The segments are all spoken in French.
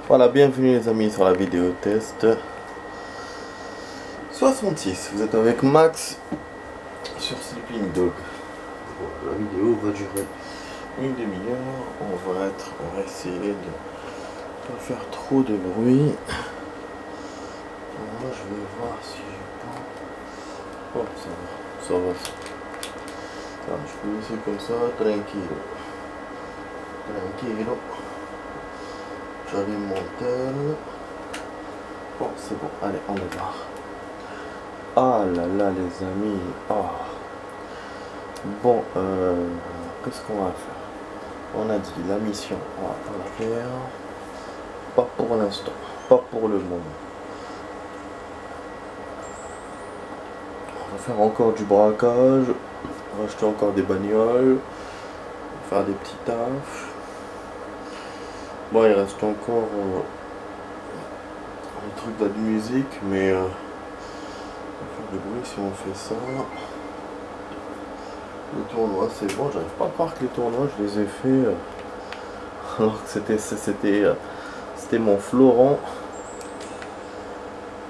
Voilà, bienvenue les amis sur la vidéo test 66. Vous êtes avec Max sur Sleeping Dog. Bon, la vidéo va durer une demi-heure. On va essayer de pas faire trop de bruit. Moi je vais voir si j'ai pas. Oh, ça va. Ah, je peux laisser comme ça, tranquille. J'allume mon tel. Bon, c'est bon, allez, on démarre. Ah là là, les amis. Ah. Bon, qu'est-ce qu'on va faire? On a dit la mission, on va pas la faire. Pas pour l'instant, pas pour le moment. On va faire encore du braquage. On va acheter encore des bagnoles. On va faire des petits tafs. Bon, il reste encore un truc de musique, mais on va faire du bruit si on fait ça. Les tournois, c'est bon, j'arrive pas à croire que les tournois, je les ai fait alors que c'était mon fleuron.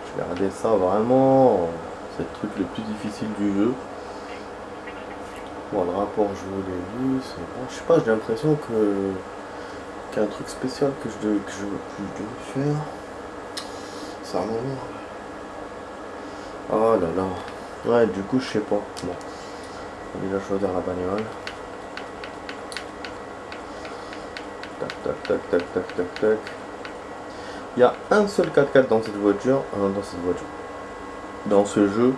Je regardais ça vraiment, c'est le truc le plus difficile du jeu. Bon, le rapport, je vous l'ai vu, c'est bon. Je sais pas, j'ai l'impression qu'il y a un truc spécial que je veux faire. Ça m'énerve. Oh là là. Ouais, du coup, je sais pas. Bon. On va déjà choisir la bagnole. Tac, tac, tac, tac, tac, tac, tac. Il y a un seul 4x4 dans cette voiture. Dans ce jeu.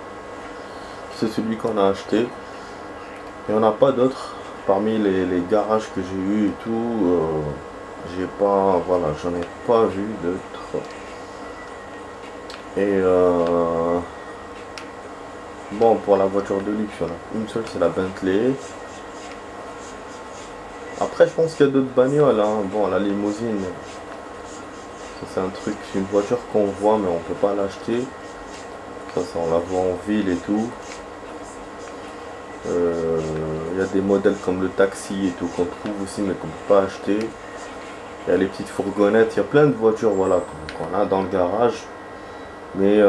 C'est celui qu'on a acheté. Et on n'a pas d'autres. Parmi les garages que j'ai eu et tout. J'ai pas. Voilà, j'en ai pas vu d'autres. Et bon, pour la voiture de luxe, il y en a une seule, c'est la Bentley. Après, je pense qu'il y a d'autres bagnoles. Hein. Bon, la limousine, c'est un truc, c'est une voiture qu'on voit, mais on peut pas l'acheter. Ça, on la voit en ville et tout. Il y a des modèles comme le taxi et tout qu'on trouve aussi, mais qu'on peut pas acheter. Il y a les petites fourgonnettes. Il y a plein de voitures, voilà, qu'on a dans le garage, mais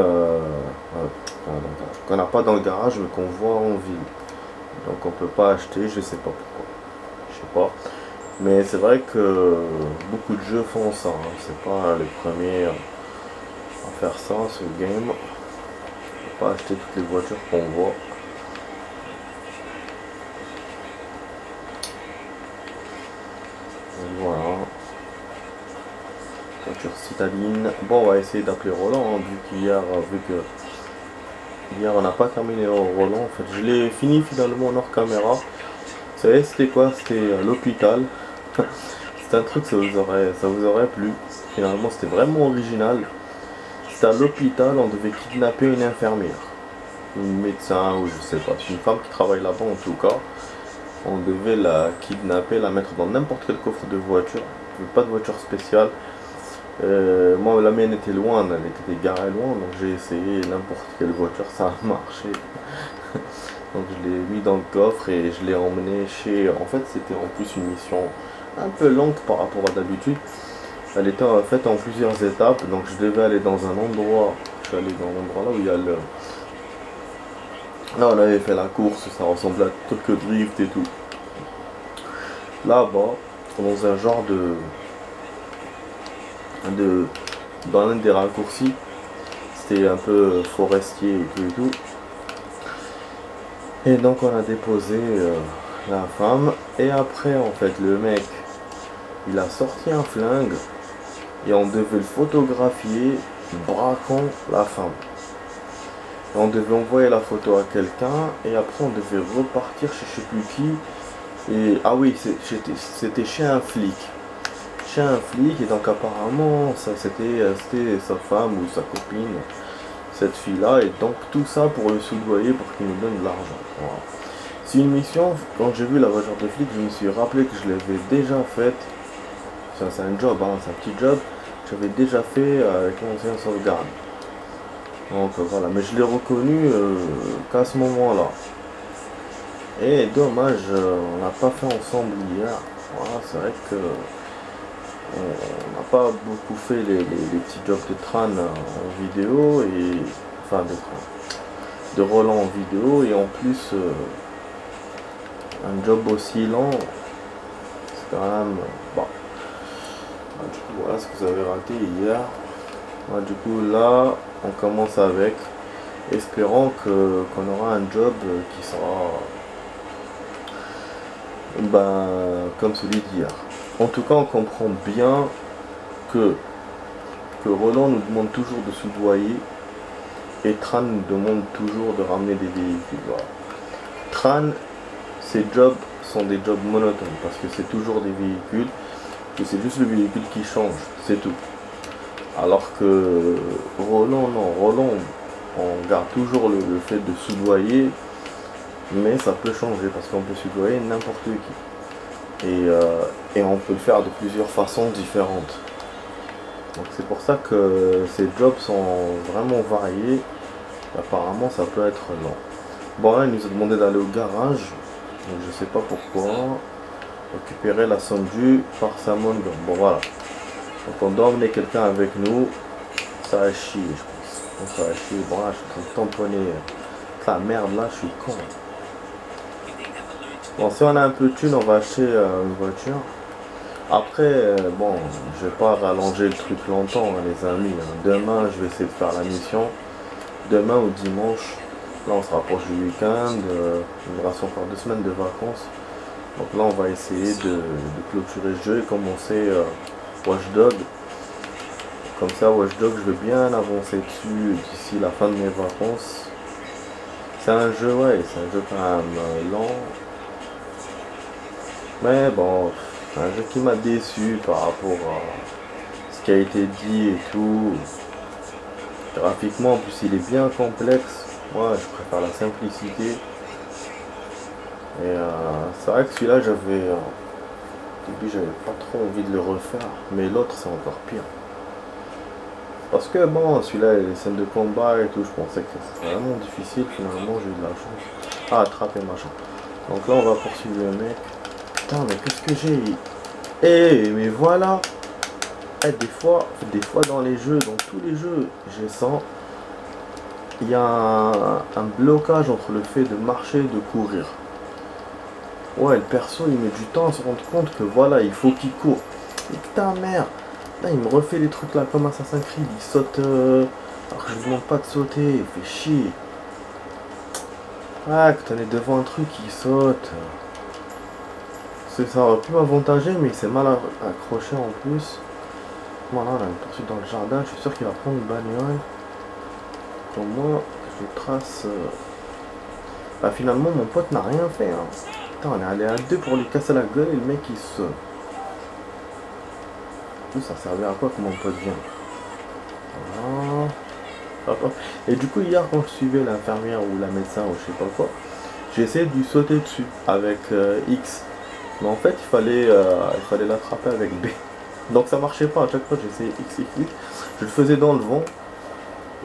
qu'on n'a pas dans le garage, mais qu'on voit en ville. Donc on peut pas acheter, je sais pas pourquoi. Je sais pas. Mais c'est vrai que beaucoup de jeux font ça. Hein. C'est pas les premiers à faire ça, ce game. On peut pas acheter toutes les voitures qu'on voit. Et voilà. Voiture citadine. Bon, on va essayer d'appeler Roland, hein, vu que hier on n'a pas terminé Roland. En fait, je l'ai fini finalement en hors caméra. Vous savez, c'était quoi? C'était à l'hôpital. C'est un truc, ça vous aurait plu. Finalement, c'était vraiment original. C'était à l'hôpital, on devait kidnapper une infirmière. Une médecin, ou je sais pas. C'est une femme qui travaille là-bas en tout cas. On devait la kidnapper, la mettre dans n'importe quel coffre de voiture. Pas de voiture spéciale. Moi, la mienne était loin, elle était garée loin, donc j'ai essayé n'importe quelle voiture, ça a marché. Donc je l'ai mis dans le coffre et je l'ai emmené chez... En fait, c'était en plus une mission un peu longue par rapport à d'habitude. Elle était faite en plusieurs étapes, donc je devais aller dans un endroit. Je suis allé dans l'endroit là où il y a le... Là, on avait fait la course, ça ressemblait à Tokyo Drift et tout. Là-bas, dans un genre dans l'un des raccourcis, c'était un peu forestier et tout. Et donc on a déposé la femme, et après en fait le mec il a sorti un flingue et on devait le photographier braquant la femme. Et on devait envoyer la photo à quelqu'un et après on devait repartir chez je sais plus qui. Et ah oui, c'était chez un flic. Chez un flic, et donc apparemment c'était sa femme ou sa copine, cette fille là, et donc tout ça pour le soudoyer pour qu'il nous donne de l'argent. Voilà. C'est une mission, quand j'ai vu la voiture de flic, je me suis rappelé que je l'avais déjà faite. Ça c'est un job, hein, c'est un petit job. J'avais déjà fait avec l'ancien sauvegarde. Donc voilà, mais je l'ai reconnu qu'à ce moment là. Et dommage, on n'a pas fait ensemble hier. Voilà, c'est vrai que On n'a pas beaucoup fait les petits jobs de Tran en vidéo et enfin de Roland en vidéo et en plus un job aussi lent, c'est quand même bon. Du coup voilà ce que vous avez raté hier. Du coup là on commence avec, espérant qu'on aura un job qui sera comme celui d'hier. En tout cas on comprend bien que Roland nous demande toujours de soudoyer et Tran nous demande toujours de ramener des véhicules. Voilà. Tran, ses jobs sont des jobs monotones parce que c'est toujours des véhicules et c'est juste le véhicule qui change, c'est tout. Alors que Roland, non, Roland, on garde toujours le fait de soudoyer, mais ça peut changer parce qu'on peut soudoyer n'importe qui. Et on peut le faire de plusieurs façons différentes. Donc c'est pour ça que ces jobs sont vraiment variés. Apparemment ça peut être long. Bon là il nous a demandé d'aller au garage. Donc je sais pas pourquoi. Récupérer la somme due par Samon. Bon voilà. Donc on doit emmener quelqu'un avec nous. Ça va chier je pense. Donc ça va chier. Bon là je suis en train de tamponner. La merde là je suis con. Bon si on a un peu de thune on va acheter une voiture. Après, bon, je vais pas rallonger le truc longtemps, hein, les amis. Demain, je vais essayer de faire la mission. Demain ou dimanche, là, on se rapproche du week-end. Il me reste encore 2 semaines de vacances. Donc là, on va essayer de clôturer le jeu et commencer Watch Dogs. Comme ça, Watch Dogs, je vais bien avancer dessus d'ici la fin de mes vacances. C'est un jeu, ouais, c'est un jeu quand même lent. Mais bon, c'est un jeu qui m'a déçu par rapport à ce qui a été dit et tout. Graphiquement, en plus, il est bien complexe. Moi, je préfère la simplicité. Et c'est vrai que celui-là, au début, j'avais pas trop envie de le refaire. Mais l'autre, c'est encore pire. Parce que bon, celui-là, les scènes de combat et tout, je pensais que c'était vraiment difficile. Finalement, j'ai eu de la chance. Ah, attraper machin. Donc là, on va poursuivre le mec. Putain, mais qu'est-ce que j'ai? Mais voilà. Des fois dans les jeux, dans tous les jeux, je sens il y a un blocage entre le fait de marcher et de courir. Ouais, le perso il met du temps à se rendre compte que voilà, il faut qu'il court. Et putain merde, là il me refait les trucs là comme Assassin's Creed, il saute alors que je ne demande pas de sauter, il fait chier. Ah, que t'en es devant un truc, il saute. Ça aurait pu m'avantager, mais il s'est mal accroché en plus. Voilà, on a une poursuite dans le jardin, je suis sûr qu'il va prendre une bagnole. Pour moi, je trace. Finalement, mon pote n'a rien fait. Hein. Putain, on est allé à 2 pour lui casser la gueule et le mec il se. Tout ça servait à quoi que mon pote vient. Voilà. Hop, hop. Et du coup, hier, quand je suivais l'infirmière ou la médecin ou je sais pas quoi, j'ai essayé de lui sauter dessus avec X. Mais en fait, il fallait l'attraper avec B. Donc ça marchait pas, à chaque fois j'essayais X, X, X, je le faisais dans le vent,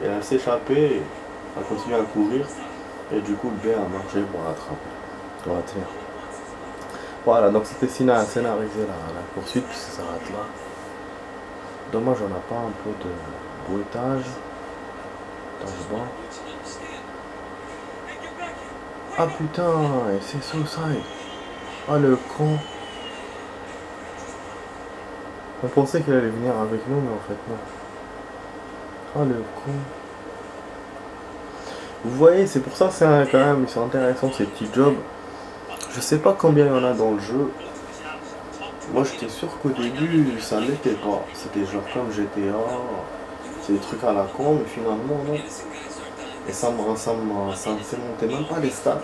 et elle s'échappait, elle continuait à courir, et du coup le B a marché pour l'attraper, pour la tenir. Voilà, donc c'était scénarisé la poursuite, puis ça s'arrête là. Dommage, on n'a pas un peu de bruitage dans le banc. Ah putain, et c'est Suicide. Ah le con. On pensait qu'il allait venir avec nous, mais en fait non. Ah le con. Vous voyez, c'est pour ça que c'est quand même, ils sont intéressants ces petits jobs. Je sais pas combien il y en a dans le jeu. Moi j'étais sûr qu'au début ça l'était pas. C'était genre comme GTA, c'est des trucs à la con, mais finalement non. Et ça me fait monter même pas les stats.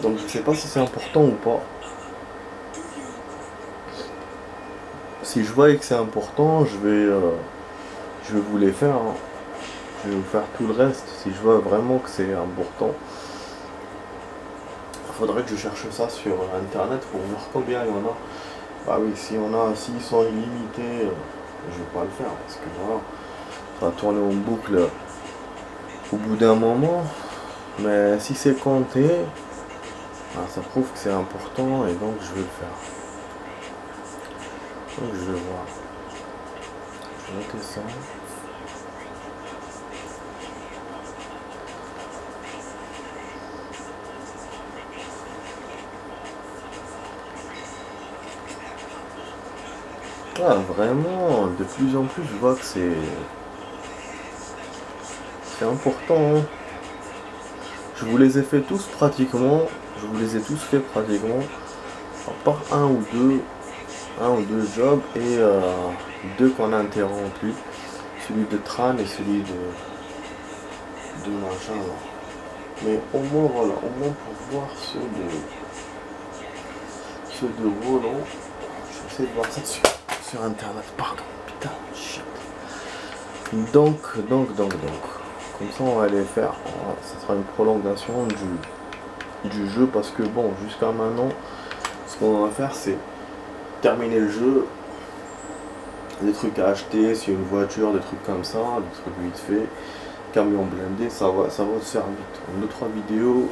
Donc je sais pas si c'est important ou pas. Si je vois que c'est important, je vais vous les faire. Hein. Je vais vous faire tout le reste. Si je vois vraiment que c'est important. Il faudrait que je cherche ça sur internet pour voir combien il y en a. Bah oui, s'ils sont illimités, je vais pas le faire parce que voilà, ça va tourner en boucle au bout d'un moment. Mais si c'est compté, ça prouve que c'est important et donc je vais le faire. Donc je vais voir. Notez ça. Ah, vraiment, de plus en plus, je vois que c'est important, hein. Je vous les ai fait tous pratiquement. Je vous les ai tous fait pratiquement. À part un ou deux jobs et deux qu'on a interrompus. Celui de Tran et celui de machin là. Mais au moins voilà, au moins pour voir ceux de Roland. Je vais essayer de voir ça sur internet, pardon. Putain, shit. Donc. Comme ça on va les faire. Ça sera une prolongation du jeu parce que bon, jusqu'à maintenant, ce qu'on va faire c'est terminer le jeu. Des trucs à acheter, s'il y a une voiture, des trucs comme ça, des trucs vite fait. Camion blindé, ça va se faire vite. En 2-3 vidéos,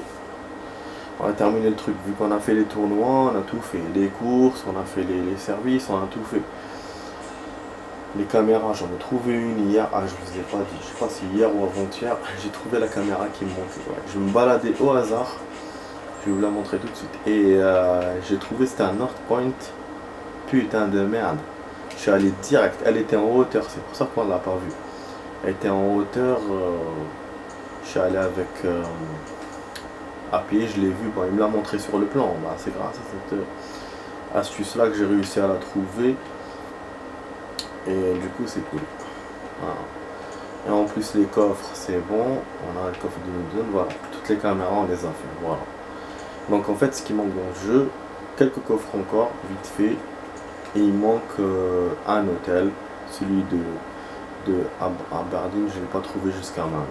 on a terminé le truc. Vu qu'on a fait les tournois, on a tout fait. Les courses, on a fait les services, on a tout fait. Les caméras, j'en ai trouvé une hier. Ah, je vous ai pas dit, je sais pas si hier ou avant-hier, j'ai trouvé la caméra qui me manquait. Ouais. Je me baladais au hasard. Je vais vous la montrer tout de suite. Et j'ai trouvé, c'était un North Point. Putain de merde. Je suis allé direct. Elle était en hauteur, c'est pour ça qu'on l'a pas vue. Elle était en hauteur. Je suis allé avec à pied, je l'ai vu. Bon, il me l'a montré sur le plan. Bah, c'est grâce à cette astuce là que j'ai réussi à la trouver. Et du coup, c'est cool. Voilà. Et en plus, les coffres, c'est bon. On a le coffre de Nudon. Voilà. Toutes les caméras, on les a fait. Voilà. Donc, en fait, ce qui manque dans le jeu, quelques coffres encore, vite fait. Et il manque un hôtel, celui de Aberdeen, je ne l'ai pas trouvé jusqu'à maintenant.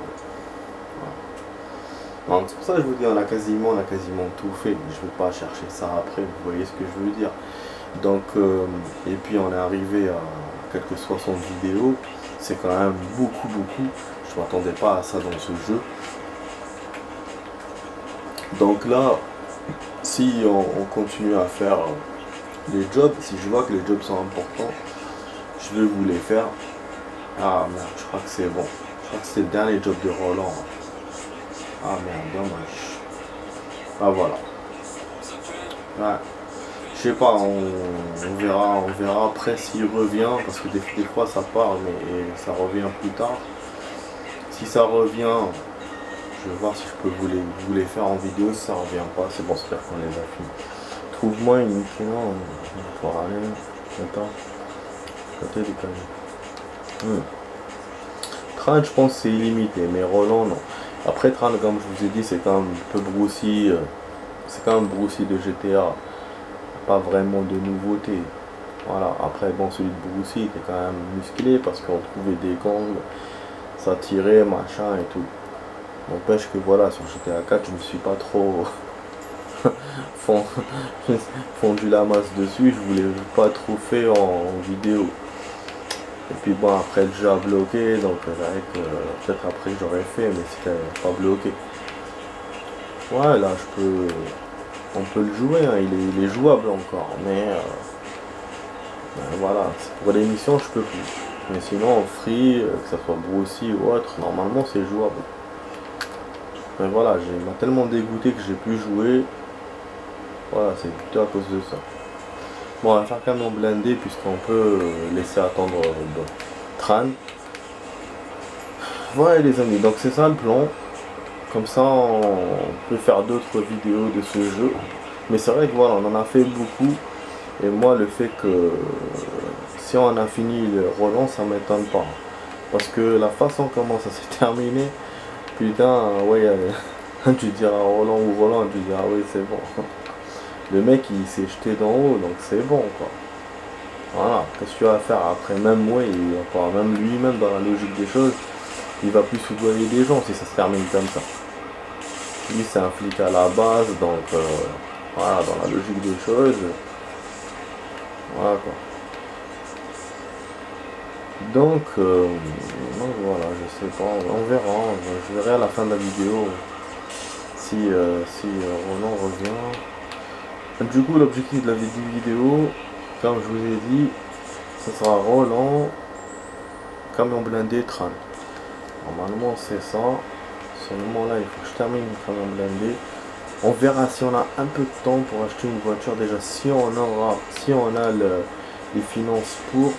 Voilà. Donc c'est pour ça que je vous dis, on a quasiment tout fait. Je ne vais pas chercher ça après, vous voyez ce que je veux dire. Donc, et puis on est arrivé à quelques 60 vidéos, c'est quand même beaucoup. Je ne m'attendais pas à ça dans ce jeu. Donc là, si on continue à faire les jobs, si je vois que les jobs sont importants, je vais vous les faire. Ah merde, je crois que c'est bon. Je crois que c'est le dernier job de Roland. Ah merde, dommage. Ah voilà. Ouais. Je sais pas, on verra après s'il revient, parce que des fois ça part mais ça revient plus tard. Si ça revient, je vais voir si je peux vous les faire en vidéo. Si ça revient pas, c'est bon, c'est clair qu'on les a finis. Trouve-moi une sinon pour aller. Attends. Côté du camion. Tran, je pense c'est illimité, mais Roland non. Après Tran, comme je vous ai dit, c'est quand même un peu broussi. C'est quand même broussi de GTA. Pas vraiment de nouveauté. Voilà. Après bon, celui de Broussi était quand même musclé parce qu'on trouvait des gangs, ça tirait, machin et tout. N'empêche que voilà, sur GTA 4, je me suis pas trop fondu la masse dessus, je voulais pas trop faire en vidéo. Et puis bon, après le jeu a bloqué, donc peut-être après j'aurais fait, mais c'était pas bloqué. Ouais, là on peut le jouer, hein, il est jouable encore, mais voilà, pour les missions je peux plus. Mais sinon en free, que ça soit Broussi ou autre, normalement c'est jouable. Mais voilà, il m'a tellement dégoûté que j'ai plus joué. Voilà, c'est plutôt à cause de ça. Bon, on va faire camion blindé puisqu'on peut laisser attendre Tran. Voilà les amis, donc c'est ça le plan. Comme ça on peut faire d'autres vidéos de ce jeu. Mais c'est vrai que voilà, on en a fait beaucoup. Et moi le fait que si on a fini le Roland, ça m'étonne pas. Parce que la façon comment ça s'est terminé, putain, ouais, tu diras Roland ou Roland, tu diras oui c'est bon. Le mec il s'est jeté d'en haut, donc c'est bon quoi. Voilà, qu'est-ce que tu vas faire après? Même moi, même lui-même dans la logique des choses, il va plus soudoyer des gens si ça se termine comme ça. Lui c'est un flic à la base, donc voilà, dans la logique des choses. Voilà quoi. Donc voilà, je sais pas, on verra, je verrai à la fin de la vidéo si Roland revient. Du coup l'objectif de la vidéo, comme je vous ai dit, ce sera Roland, camion blindé Tran. Normalement c'est ça. Seulement là il faut que je termine le camion blindé. On verra si on a un peu de temps pour acheter une voiture déjà, si on a les finances pour.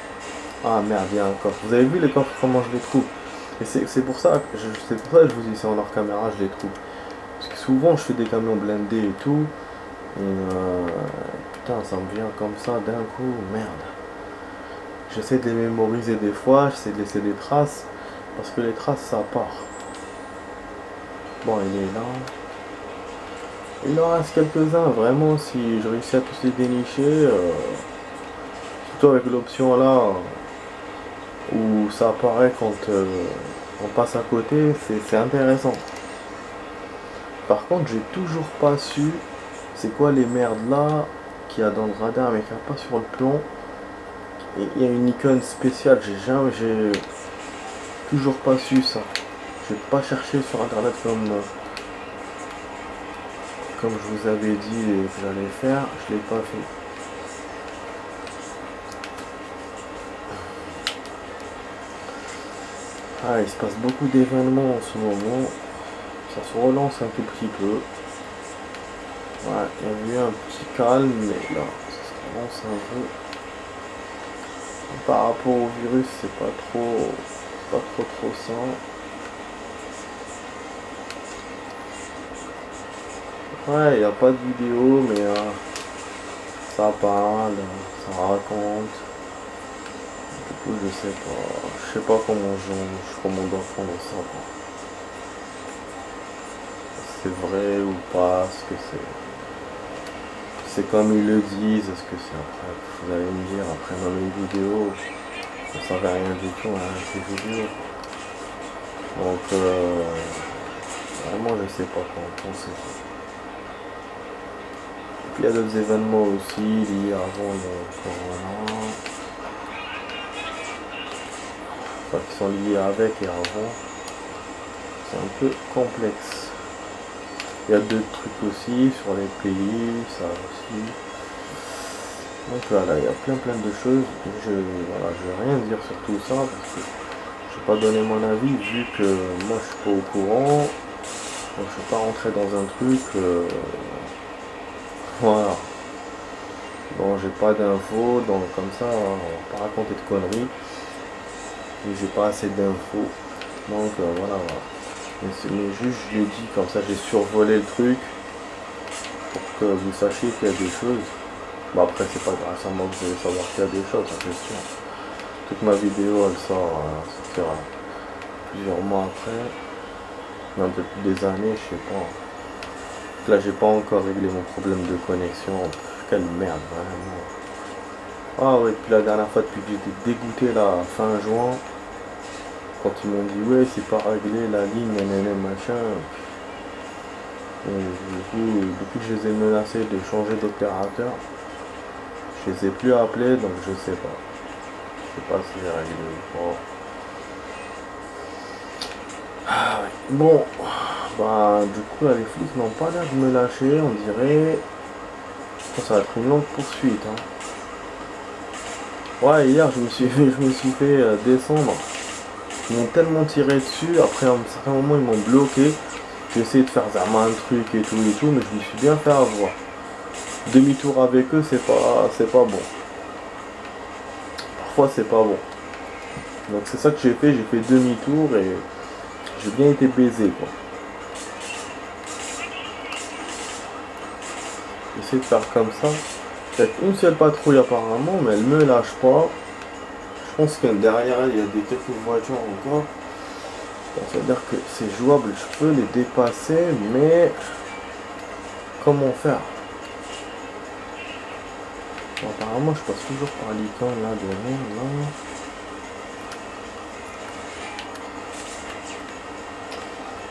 Ah merde, il y a un coffre. Vous avez vu les coffres, comment je les trouve? Et c'est pour ça que je vous dis, c'est en hors caméra, je les trouve. Parce que souvent je fais des camions blindés et tout. Et putain, ça me vient comme ça d'un coup, merde. J'essaie de les mémoriser des fois, j'essaie de laisser des traces. Parce que les traces ça part. Bon, il est là. Il en reste quelques-uns, vraiment, si je réussis à tous les dénicher. Surtout avec l'option là, où ça apparaît quand on passe à côté, c'est intéressant. Par contre, j'ai toujours pas su c'est quoi les merdes là qu'il y a dans le radar mais qu'il n'y a pas sur le plan. Et il y a une icône spéciale, j'ai toujours pas su ça. J'ai pas cherché sur internet comme je vous avais dit que j'allais faire, je l'ai pas fait. Ah, il se passe beaucoup d'événements en ce moment. Ça se relance un tout petit peu. Ouais, il y a eu un petit calme, mais là, ça se relance un peu. Par rapport au virus, c'est pas trop ça. Ouais, il n'y a pas de vidéo, mais ça parle, ça raconte. Du coup, je sais pas comment on doit prendre ça, quoi. C'est vrai ou pas, est-ce que c'est comme ils le disent, est-ce que c'est après, vous allez me dire, après même une vidéo, ça ne servait rien du tout à ces vidéos. Donc, vraiment, je sais pas quoi en penser. Et puis, il y a d'autres événements aussi liés avant le corona. Enfin, qui sont liés avec et avant. C'est un peu complexe. Il y a d'autres trucs aussi sur les pays, ça aussi. Donc voilà, il y a plein de choses. Je vais rien dire sur tout ça parce que je vais pas donner mon avis vu que moi je suis pas au courant. Donc je vais pas rentrer dans un truc. Voilà. Bon, j'ai pas d'infos, donc comme ça, on va pas raconter de conneries. Et j'ai pas assez d'infos. Donc voilà. Mais juste je l'ai dit comme ça, j'ai survolé le truc pour que vous sachiez qu'il y a des choses. Bon après c'est pas grâce à moi que vous allez savoir qu'il y a des choses, ça c'est sûr. Toute ma vidéo elle sortira plusieurs mois après, même depuis des années, je sais pas. Là j'ai pas encore réglé mon problème de connexion, quelle merde vraiment. Ah ouais, depuis la dernière fois, depuis que j'étais dégoûté là, fin juin, quand ils m'ont dit ouais c'est pas réglé la ligne, machin. Et du coup, depuis que je les ai menacés de changer d'opérateur, je les ai plus appelés, donc je sais pas. Je sais pas si j'ai réglé ou pas. Ah ouais. Bon, bah du coup là les flics n'ont pas l'air de me lâcher, on dirait. Ça va être une longue poursuite. Hein. Ouais, hier je me suis fait descendre. Ils m'ont tellement tiré dessus, après à un certain moment ils m'ont bloqué. J'ai essayé de faire un truc et tout, mais je me suis bien fait avoir. Demi-tour avec eux, c'est pas bon. Parfois c'est pas bon. Donc c'est ça que j'ai fait demi-tour et j'ai bien été baisé quoi. J'essaie de faire comme ça. Peut-être une seule patrouille apparemment, mais elle me lâche pas. Je pense que derrière elle, il y a quelques voitures encore. Ça veut dire que c'est jouable, je peux les dépasser, mais comment faire? Bon, apparemment, je passe toujours par l'icône là derrière, là.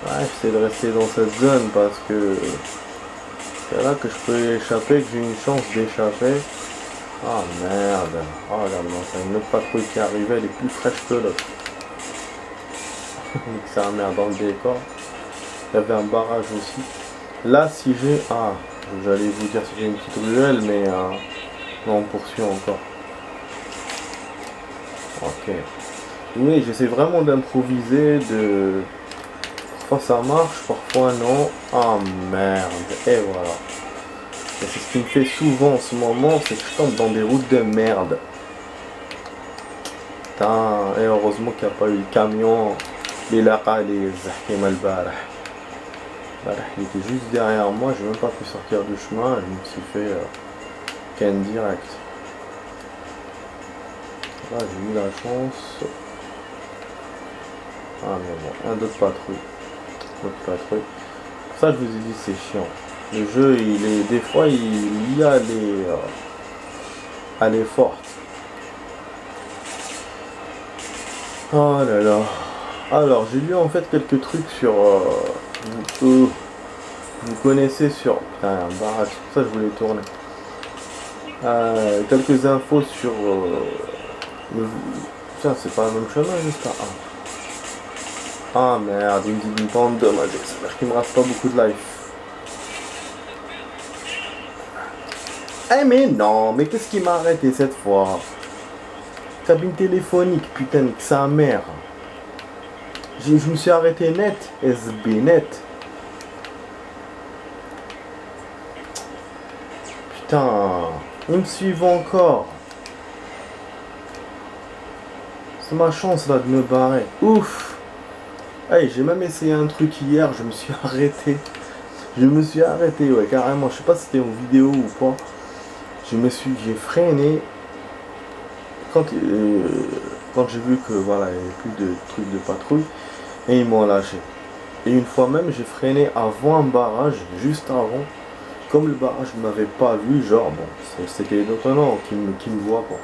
Ouais, j'essaie de rester dans cette zone parce que c'est là que je peux échapper, que j'ai une chance d'échapper. Ah merde. Oh là non, c'est une autre patrouille qui arrivait, elle est plus fraîche que l'autre. C'est un merde dans le décor. Il y avait un barrage aussi. Là, si j'ai... Ah, j'allais vous dire si j'ai une petite ruelle, mais... Non, on poursuit encore. Ok. Oui, j'essaie vraiment d'improviser, de... Parfois ça marche, parfois non. Ah merde, et voilà. Et c'est ce qui me fait souvent en ce moment, c'est que je tombe dans des routes de merde. Putain, et heureusement qu'il n'y a pas eu le camion. Il était juste derrière moi, j'ai même pas pu sortir du chemin, je me suis fait ken direct. Là j'ai eu la chance. Ah mais bon, un d'autres patrouilles. D'autres patrouilles. Pour ça je vous ai dit c'est chiant. Le jeu il est. Des fois il y a les. Elle est forte. Oh là là. Alors j'ai lu en fait quelques trucs sur. Vous connaissez sur. Putain, un barrage, c'est pour ça que je voulais tourner. Quelques infos sur. Tiens, c'est pas le même chemin juste là. Ah merde, il me dit une bande de dommage. Ça veut dire qu'il me reste pas beaucoup de life. Eh mais non, mais qu'est-ce qui m'a arrêté cette fois? Cabine téléphonique, putain, que sa mère. Je me suis arrêté net, SB net. Putain, ils me suivent encore. C'est ma chance là de me barrer. Ouf. Hey, j'ai même essayé un truc hier, je me suis arrêté. Ouais, carrément. Je sais pas si c'était en vidéo ou pas. J'ai freiné quand j'ai vu que voilà, il n'y avait plus de trucs de patrouille et ils m'ont lâché. Et une fois même, j'ai freiné avant un barrage, juste avant. Comme le barrage ne m'avait pas vu, genre bon, c'était étonnant qu'il me voit pas.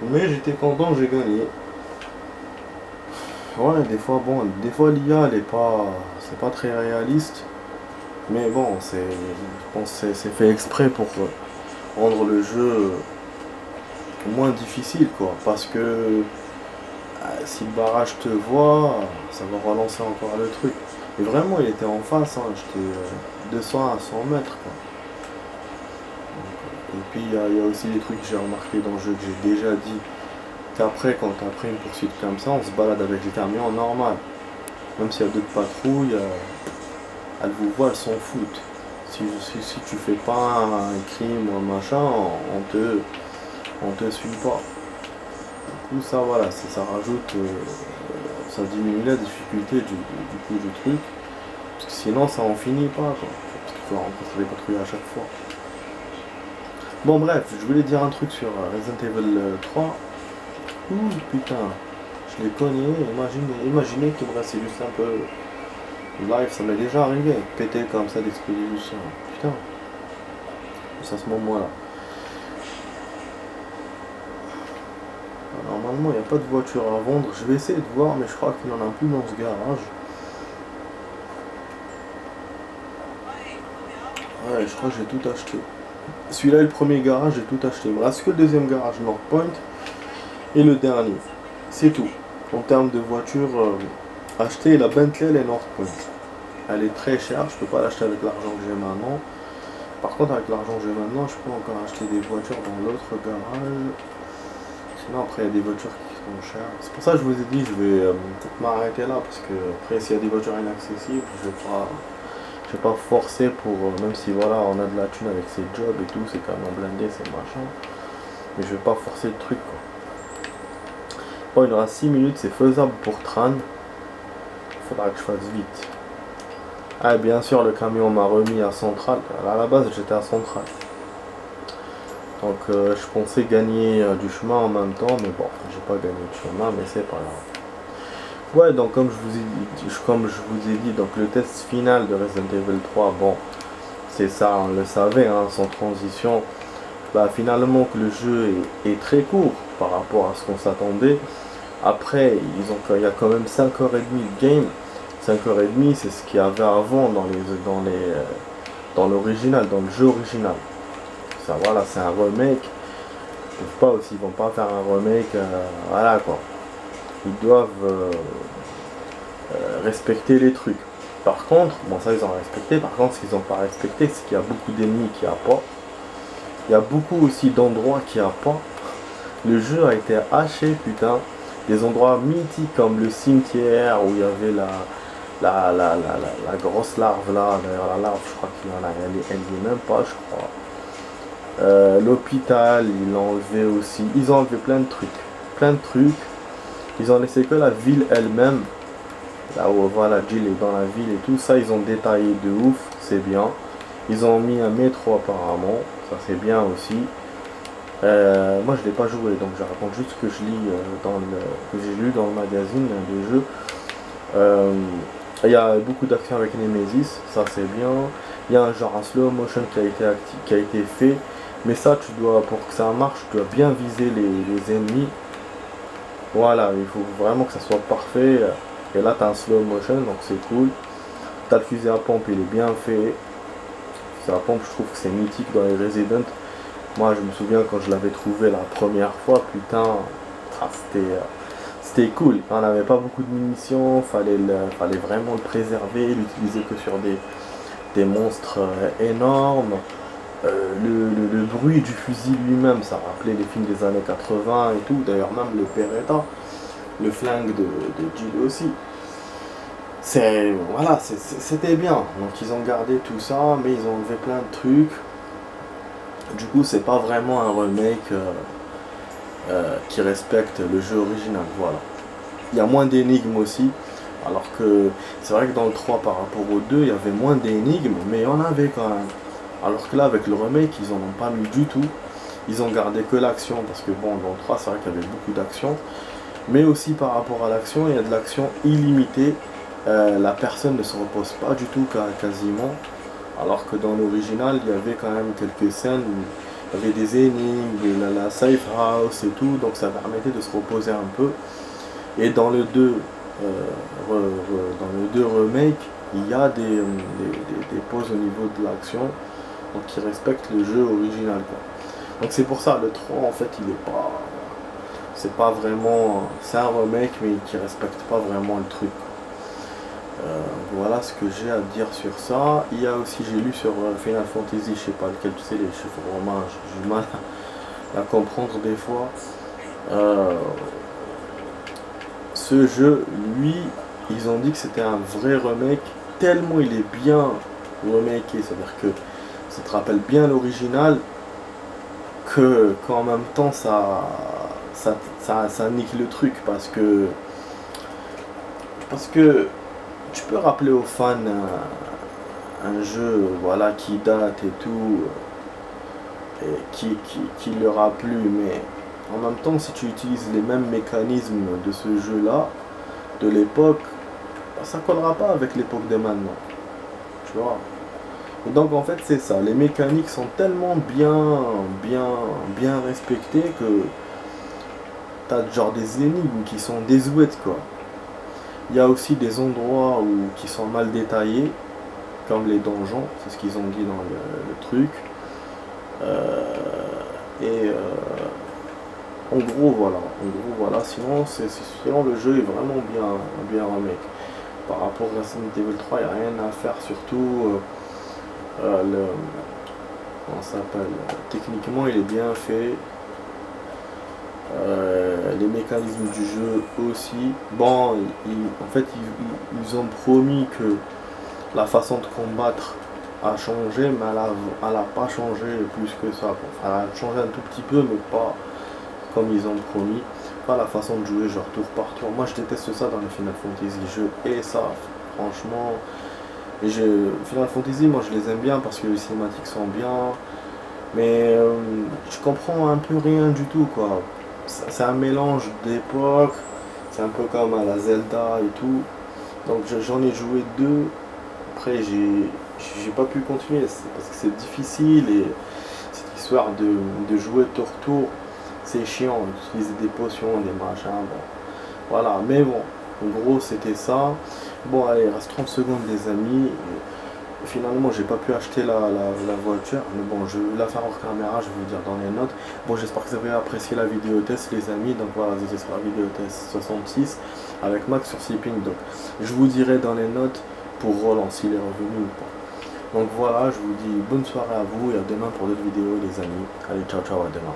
Mais j'étais content, j'ai gagné. Ouais, des fois l'IA c'est pas très réaliste. Mais bon, je pense que c'est fait exprès pour rendre le jeu moins difficile, quoi. Parce que si le barrage te voit, ça va relancer encore le truc. Et vraiment, il était en face, hein, j'étais 200 à 100 mètres, quoi. Et puis, il y a aussi des trucs que j'ai remarqué dans le jeu que j'ai déjà dit. Qu'après, quand tu as pris une poursuite comme ça, on se balade avec les camions normal. Même s'il y a d'autres patrouilles, elles vous voient, elles s'en foutent. Si tu fais pas un crime ou un machin, on te suit pas. Du coup, ça voilà, ça rajoute, ça diminue la difficulté du coup du truc. Parce que sinon, ça en finit pas, quoi. Parce qu'il faut rencontrer des patrouilles à chaque fois. Bon, bref, je voulais dire un truc sur Resident Evil 3. Ouh, putain, je les connais. Imaginez qu'il me restait juste un peu live, ça m'est déjà arrivé. Péter comme ça d'expédition. Putain, c'est à ce moment-là. Normalement, il n'y a pas de voiture à vendre. Je vais essayer de voir, mais je crois qu'il n'en a plus dans ce garage. Ouais, je crois que j'ai tout acheté. Celui-là est le premier garage, j'ai tout acheté. Il me reste que le deuxième garage North Point et le dernier. C'est tout. En termes de voiture achetée, la Bentley, elle est North Point. Elle est très chère, je peux pas l'acheter avec l'argent que j'ai maintenant. Par contre, avec l'argent que j'ai maintenant, je peux encore acheter des voitures dans l'autre garage. Sinon, après, il y a des voitures qui sont chères. C'est pour ça que je vous ai dit, je vais peut-être m'arrêter là, parce que après, s'il y a des voitures inaccessibles, je vais pas forcer pour, même si voilà, on a de la thune avec ses jobs et tout, c'est quand même blindé, c'est machin. Mais je vais pas forcer le truc, quoi. Bon, il aura 6 minutes, c'est faisable pour Tran. Il faudra que je fasse vite. Ah, bien sûr, le camion m'a remis à Centrale. À la base, j'étais à Centrale. Donc, je pensais gagner du chemin en même temps, mais bon, j'ai pas gagné de chemin, mais c'est pas grave. Ouais, donc comme je vous ai dit, donc le test final de Resident Evil 3, bon, c'est ça, on le savait, hein, sans transition. Bah, finalement, que le jeu est très court par rapport à ce qu'on s'attendait. Après, il y a quand même 5h30 de game. 5h30, c'est ce qu'il y avait avant dans l'original, dans le jeu original. Ça, voilà, c'est un remake. Ils vont pas faire un remake, voilà quoi. Ils doivent respecter les trucs. Par contre, bon ça ils ont respecté, par contre ce qu'ils n'ont pas respecté, c'est qu'il y a beaucoup d'ennemis qu'il n'y a pas. Il y a beaucoup aussi d'endroits qu'il n'y a pas. Le jeu a été haché, putain. des endroits mythiques comme le cimetière où il y avait la grosse larve là. D'ailleurs, la larve, je crois qu'il y en a, elle y est même pas, je crois. L'hôpital, ils l'ont enlevé aussi. Ils ont enlevé plein de trucs. Plein de trucs. Ils ont laissé que la ville elle-même. Là où voilà, Jill est dans la ville et tout ça, ils ont détaillé de ouf, c'est bien. Ils ont mis un métro apparemment, ça c'est bien aussi. Moi je l'ai pas joué, donc je raconte juste ce que je lis que j'ai lu dans le magazine de jeux. Il y a beaucoup d'actions avec Nemesis, ça c'est bien. Il y a un genre un slow motion qui a été fait, mais ça tu dois, pour que ça marche, tu dois bien viser les ennemis. Voilà, il faut vraiment que ça soit parfait. Et là, tu as un slow motion, donc c'est cool. Tu as le fusil à pompe, il est bien fait. Le fusil à pompe, je trouve que c'est mythique dans les Resident. Moi, je me souviens quand je l'avais trouvé la première fois, putain, c'était cool. On n'avait pas beaucoup de munitions, fallait vraiment le préserver, l'utiliser que sur des monstres énormes. Le bruit du fusil lui-même, ça rappelait les films des années 80 et tout. D'ailleurs, même le Beretta, le flingue de Jill aussi. Voilà, c'était bien. Donc ils ont gardé tout ça, mais ils ont enlevé plein de trucs. Du coup, c'est pas vraiment un remake qui respecte le jeu original. Voilà. Il y a moins d'énigmes aussi. Alors que c'est vrai que dans le 3 par rapport au 2, il y avait moins d'énigmes, mais il y en avait quand même. Alors que là, avec le remake, ils en ont pas mis du tout. Ils ont gardé que l'action, parce que bon, dans le 3, c'est vrai qu'il y avait beaucoup d'action. Mais aussi par rapport à l'action, il y a de l'action illimitée. La personne ne se repose pas du tout quasiment. Alors que dans l'original, il y avait quand même quelques scènes où il y avait des énigmes, la safe house et tout, donc ça permettait de se reposer un peu. Et dans le 2, remake, il y a des pauses au niveau de l'action, donc qui respectent le jeu original, quoi. Donc c'est pour ça, le 3 en fait il est pas. C'est pas vraiment. C'est un remake mais qui respecte pas vraiment le truc. Voilà ce que j'ai à dire sur ça. Il y a aussi, j'ai lu sur Final Fantasy, je sais pas lequel, tu sais, les chiffres romains, j'ai du mal à comprendre des fois. Ce jeu, lui, ils ont dit que c'était un vrai remake, tellement il est bien remaké, c'est-à-dire que ça te rappelle bien l'original, qu'en même temps ça nique le truc parce que tu peux rappeler aux fans un jeu voilà qui date et tout et qui leur a plu, mais en même temps si tu utilises les mêmes mécanismes de ce jeu là de l'époque, ça collera pas avec l'époque de maintenant, tu vois. Et donc en fait c'est ça, les mécaniques sont tellement bien respectées que t'as genre des énigmes qui sont désuètes, quoi. Il y a aussi des endroits qui sont mal détaillés, comme les donjons, c'est ce qu'ils ont dit dans le truc. Et en gros voilà, sinon le jeu est vraiment bien remake. Par rapport à Resident Evil 3, il n'y a rien à faire, surtout comment ça s'appelle, techniquement il est bien fait. Les mécanismes du jeu aussi. Bon, en fait, ils ont promis que la façon de combattre a changé, mais elle a pas changé plus que ça. Elle a changé un tout petit peu, mais pas comme ils ont promis. Pas la façon de jouer, genre tour par tour. Moi, je déteste ça dans les Final Fantasy. Et ça, franchement. Final Fantasy, moi, je les aime bien parce que les cinématiques sont bien. Mais je comprends un peu rien du tout, quoi. C'est un mélange d'époque, c'est un peu comme à la Zelda et tout. Donc j'en ai joué deux. Après j'ai pas pu continuer parce que c'est difficile et cette histoire de jouer tour, c'est chiant, utiliser des potions, des machins, bon. Voilà, mais bon, en gros c'était ça. Bon allez, il reste 30 secondes les amis. Finalement, j'ai pas pu acheter la voiture, mais bon, je vais la faire hors caméra, je vais vous dire dans les notes. Bon, j'espère que vous avez apprécié la vidéo test, les amis. Donc voilà, c'était sur la vidéo test 66 avec Max sur Sleeping Dog. Je vous dirai dans les notes pour Roland s'il est revenu ou pas. Donc voilà, je vous dis bonne soirée à vous et à demain pour d'autres vidéos, les amis. Allez, ciao, ciao, à demain.